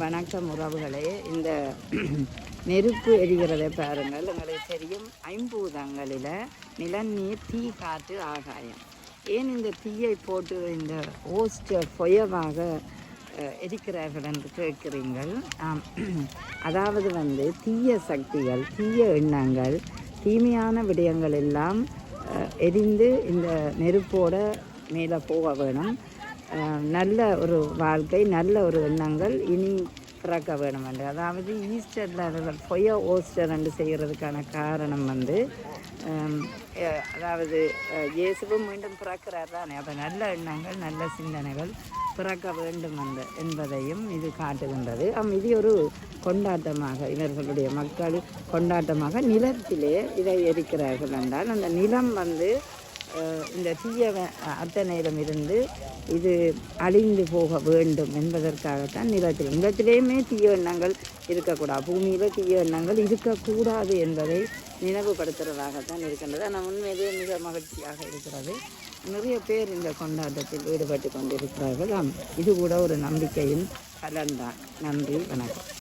வணக்கம் உறவுகளே. இந்த நெருப்பு எரிகிறதை பாருங்கள். உங்களுக்கு தெரியும், ஐம்பூதங்களில் நிலநீர், தீ, காற்று, ஆகாயம். ஏன் இந்த தீயை போட்டு இந்த ஓஸ்டர் பொயவாக எரிக்கிறார்கள் என்று கேட்கிறீர்கள். அதாவது தீய சக்திகள், தீய எண்ணங்கள், தீமையான விடயங்கள் எல்லாம் எரிந்து இந்த நெருப்போட மேலே போக வேணும். நல்ல ஒரு வாழ்க்கை, நல்ல ஒரு எண்ணங்கள் இனி பிறக்க வேணும் என்று. அதாவது ஈஸ்டரில் அவர்கள் பொய ஓஸ்டர் என்று செய்கிறதுக்கான காரணம் அதாவது இயேசுவும் மீண்டும் பிறக்கிறார் தானே. அப்போ நல்ல எண்ணங்கள், நல்ல சிந்தனைகள் பிறக்க வேண்டும் என்பதையும் இது காட்டுகின்றது. இது ஒரு கொண்டாட்டமாக, இவர்களுடைய மக்கள் கொண்டாட்டமாக நிலத்திலே இதை எரிக்கிறார்கள் என்றால், அந்த நிலம் இந்த தீய அத்தனையிடம் இருந்து இது அழிந்து போக வேண்டும் என்பதற்காகத்தான் நிலத்திலேயுமே தீய எண்ணங்கள் இருக்கக்கூடாது, பூமியில் தீய எண்ணங்கள் இருக்கக்கூடாது என்பதை நினைவுபடுத்துகிறதாகத்தான் இருக்கின்றது. ஆனால் உண்மையிலே மிக மகிழ்ச்சியாக இருக்கிறது. நிறைய பேர் இந்த கொண்டாட்டத்தில் ஈடுபட்டு கொண்டிருக்கிறார்கள். இது கூட ஒரு நம்பிக்கையின் பலன்தான். நன்றி, வணக்கம்.